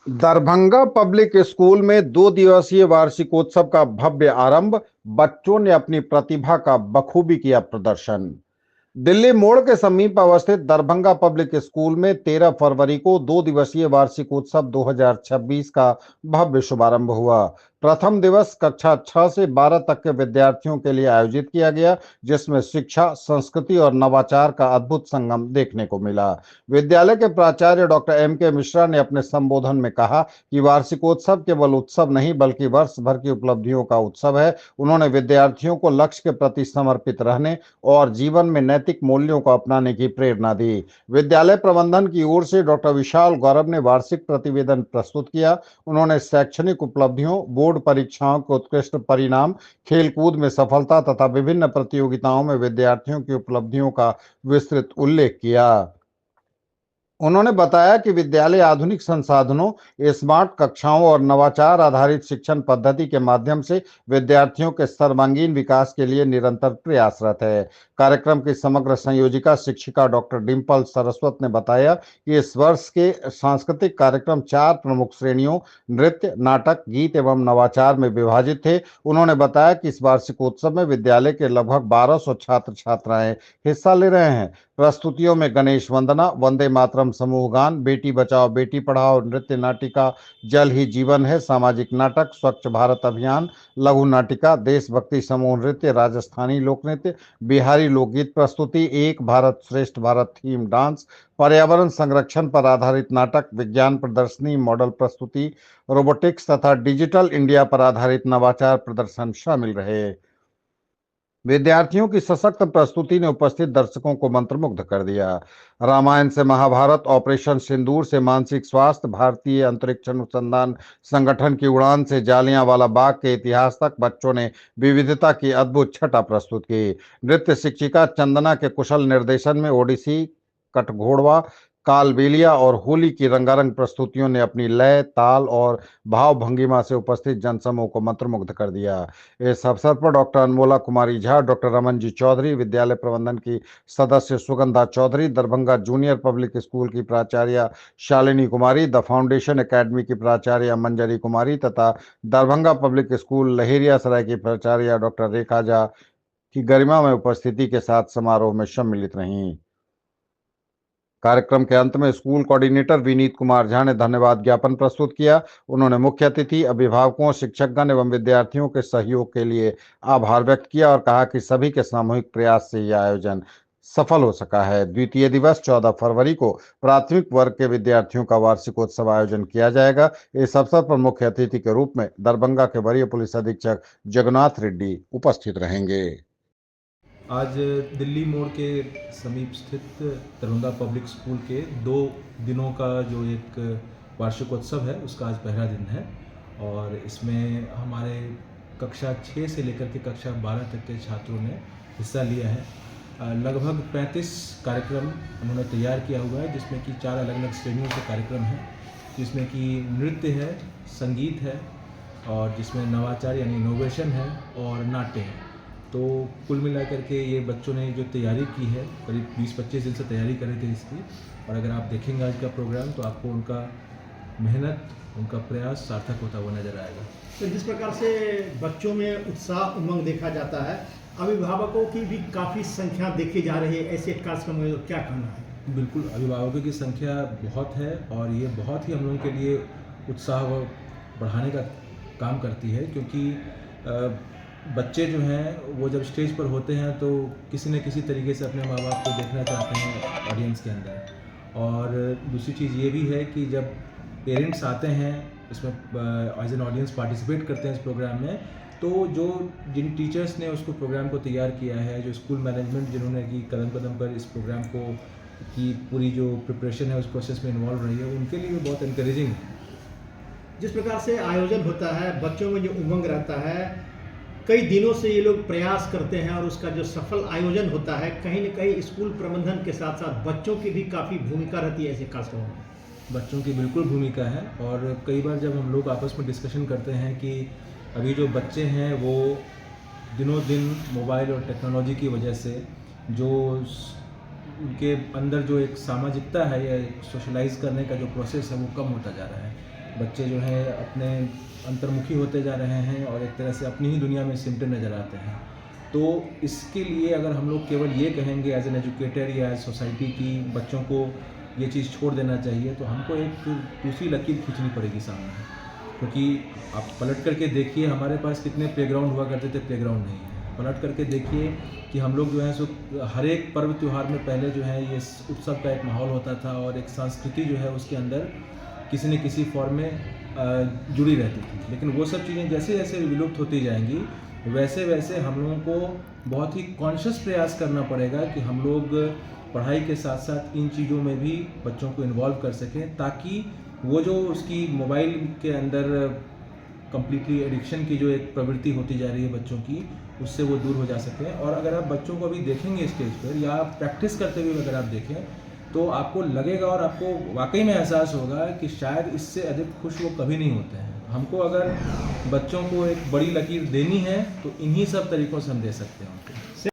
Darbhanga public school में 2 दिवसीय वार्षिकोत्सव का भव्य आरंभ। बच्चों ने अपनी प्रतिभा का बखूबी किया प्रदर्शन। दिल्ली मोड़ के समीप अवस्थित दरभंगा पब्लिक स्कूल में 13 फरवरी को 2 दिवसीय वार्षिकोत्सव 2026 का भव्य शुभारंभ हुआ। प्रथम दिवस कक्षा 6 से 12 तक के विद्यार्थियों के लिए आयोजित किया गया, जिसमें शिक्षा, संस्कृति और नवाचार का अद्भुत संगम देखने को मिला। विद्यालय के प्राचार्य डॉक्टर M.K. मिश्रा ने अपने संबोधन में कहा कि वार्षिकोत्सव केवल उत्सव नहीं बल्कि वर्ष भर की उपलब्धियों का उत्सव है। उन्होंने विद्यार्थियों को लक्ष्य के प्रति समर्पित रहने और जीवन में नैतिक मूल्यों को अपनाने की प्रेरणा दी। विद्यालय प्रबंधन की ओर से डॉक्टर विशाल गौरव ने वार्षिक प्रतिवेदन प्रस्तुत किया। उन्होंने शैक्षणिक उपलब्धियों, बोर्ड परीक्षाओं के उत्कृष्ट परिणाम, खेलकूद में सफलता तथा विभिन्न प्रतियोगिताओं में विद्यार्थियों की उपलब्धियों का विस्तृत उल्लेख किया। उन्होंने बताया कि विद्यालय आधुनिक संसाधनों, स्मार्ट कक्षाओं और नवाचार आधारित शिक्षण पद्धति के माध्यम से विद्यार्थियों के सर्वांगीण विकास के लिए निरंतर प्रयासरत है। कार्यक्रम की समग्र संयोजिका शिक्षिका डॉक्टर डिम्पल सरस्वत ने बताया कि इस वर्ष के सांस्कृतिक कार्यक्रम 4 प्रमुख श्रेणियों नृत्य, नाटक, गीत एवं नवाचार में विभाजित थे। उन्होंने बताया कि इस वार्षिकोत्सव में विद्यालय के लगभग 1200 छात्र छात्राएं हिस्सा ले रहे हैं। प्रस्तुतियों में गणेश वंदना, वंदे मातरम समूह गान, बेटी बचाओ बेटी पढ़ाओ, नृत्य नाटिका जल ही जीवन है, सामाजिक नाटक, स्वच्छ भारत अभियान, लघु नाटिका, देशभक्ति समूह नृत्य, राजस्थानी लोक नृत्य, बिहारी लोकगीत प्रस्तुति, एक भारत श्रेष्ठ भारत थीम डांस, पर्यावरण संरक्षण पर आधारित नाटक, विज्ञान प्रदर्शनी, मॉडल प्रस्तुति, रोबोटिक्स तथा डिजिटल इंडिया पर आधारित नवाचार प्रदर्शन शामिल रहे। विद्यार्थियों की सशक्त प्रस्तुति ने उपस्थित दर्शकों को मंत्रमुग्ध कर दिया। रामायण से महाभारत, ऑपरेशन सिंदूर से मानसिक स्वास्थ्य, भारतीय अंतरिक्ष अनुसंधान संगठन की उड़ान से जालियांवाला बाग के इतिहास तक बच्चों ने विविधता की अद्भुत छटा प्रस्तुत की। नृत्य शिक्षिका चंदना के कुशल निर्देशन में ओडिसी, कटघोड़वा, कालबेलिया और होली की रंगारंग प्रस्तुतियों ने अपनी लय, ताल और भाव भंगिमा से उपस्थित जनसमूह को मंत्रमुग्ध कर दिया। इस अवसर पर डॉक्टर अनमोला कुमारी झा, डॉक्टर रमन जी चौधरी, विद्यालय प्रबंधन की सदस्य Sugandha Chaudhary, Darbhanga junior public school की प्राचार्य Shalini Kumari, the foundation academy की प्राचार्य मंजरी कुमारी तथा दरभंगा पब्लिक स्कूल लहेरिया सराय की प्राचार्य डॉक्टर रेखा झा की गरिमा में उपस्थिति के साथ समारोह में सम्मिलित रहीं। कार्यक्रम के अंत में स्कूल कोऑर्डिनेटर विनीत कुमार झा ने धन्यवाद ज्ञापन प्रस्तुत किया। उन्होंने मुख्य अतिथि, अभिभावकों, शिक्षकगण एवं विद्यार्थियों के सहयोग के लिए आभार व्यक्त किया और कहा कि सभी के सामूहिक प्रयास से यह आयोजन सफल हो सका है। द्वितीय दिवस 14 फरवरी को प्राथमिक वर्ग के विद्यार्थियों का वार्षिकोत्सव आयोजन किया जाएगा। इस अवसर पर मुख्य अतिथि के रूप में दरभंगा के वरीय पुलिस अधीक्षक जगन्नाथ रेड्डी उपस्थित रहेंगे। आज दिल्ली मोड़ के समीप स्थित दरभंगा पब्लिक स्कूल के 2 दिनों का जो एक वार्षिकोत्सव है उसका आज पहला दिन है और इसमें हमारे कक्षा 6 से लेकर के कक्षा 12 तक के छात्रों ने हिस्सा लिया है। लगभग 35 कार्यक्रम उन्होंने तैयार किया हुआ है, जिसमें कि 4 अलग अलग श्रेणियों से कार्यक्रम हैं, जिसमें कि नृत्य है, संगीत है और जिसमें नवाचार यानी इनोवेशन है और नाट्य है। तो कुल मिलाकर के ये बच्चों ने जो तैयारी की है, करीब 20-25 दिन से तैयारी कर रहे थे इसकी, और अगर आप देखेंगे आज का प्रोग्राम तो आपको उनका मेहनत, उनका प्रयास सार्थक होता हुआ नजर आएगा। तो जिस प्रकार से बच्चों में उत्साह, उमंग देखा जाता है, अभिभावकों की भी काफ़ी संख्या देखी जा रही है ऐसे कार्यक्रम में, तो क्या कहना है? बिल्कुल, अभिभावकों की संख्या बहुत है और ये बहुत ही हम लोगों के लिए उत्साह बढ़ाने का काम करती है, क्योंकि बच्चे जो हैं वो जब स्टेज पर होते हैं तो किसी न किसी तरीके से अपने माँ बाप को देखना चाहते हैं ऑडियंस के अंदर। और दूसरी चीज़ ये भी है कि जब पेरेंट्स आते हैं इसमें एज एन ऑडियंस पार्टिसिपेट करते हैं इस प्रोग्राम में, तो जो जिन टीचर्स ने उसको प्रोग्राम को तैयार किया है, जो स्कूल मैनेजमेंट जिन्होंने की कदम कदम पर इस प्रोग्राम को की पूरी जो प्रिपरेशन है उस प्रोसेस में इन्वॉल्व रही है, उनके लिए भी बहुत इनकरेजिंग है। जिस प्रकार से आयोजन होता है, बच्चों में जो उमंग रहता है, कई दिनों से ये लोग प्रयास करते हैं और उसका जो सफल आयोजन होता है, कहीं न कहीं स्कूल प्रबंधन के साथ साथ बच्चों की भी काफ़ी भूमिका रहती है ऐसे कार्यक्रमों में। बच्चों की बिल्कुल भूमिका है और कई बार जब हम लोग आपस में डिस्कशन करते हैं कि अभी जो बच्चे हैं वो दिनों दिन मोबाइल और टेक्नोलॉजी की वजह से जो उनके अंदर जो एक सामाजिकता है या एक सोशलाइज करने का जो प्रोसेस है वो कम होता जा रहा है। बच्चे जो हैं अपने अंतर्मुखी होते जा रहे हैं और एक तरह से अपनी ही दुनिया में सिमटे नज़र आते हैं। तो इसके लिए अगर हम लोग केवल ये कहेंगे एज एन एजुकेटर या एज सोसाइटी की बच्चों को ये चीज़ छोड़ देना चाहिए, तो हमको एक दूसरी लकीर खींचनी पड़ेगी सामने। क्योंकि आप पलट करके देखिए हमारे पास कितने प्लेग्राउंड हुआ करते थे, प्लेग्राउंड नहीं है। पलट करके देखिए कि हम लोग जो है सो हर एक पर्व त्यौहार में पहले जो है ये उत्सव का एक माहौल होता था और एक संस्कृति जो है उसके अंदर किसी न किसी फॉर्म में जुड़ी रहती थी। लेकिन वो सब चीज़ें जैसे जैसे विलुप्त होती जाएंगी वैसे वैसे हम लोगों को बहुत ही कॉन्शियस प्रयास करना पड़ेगा कि हम लोग पढ़ाई के साथ साथ इन चीज़ों में भी बच्चों को इन्वॉल्व कर सकें, ताकि वो जो उसकी मोबाइल के अंदर कम्प्लीटली एडिक्शन की जो एक प्रवृत्ति होती जा रही है बच्चों की, उससे वो दूर हो जा सकें। और अगर आप बच्चों को अभी देखेंगे स्टेज पर या प्रैक्टिस करते हुए अगर आप देखें तो आपको लगेगा और आपको वाकई में एहसास होगा कि शायद इससे अधिक खुश वो कभी नहीं होते हैं। हमको अगर बच्चों को एक बड़ी लकीर देनी है तो इन्हीं सब तरीक़ों से हम दे सकते हैं उनको।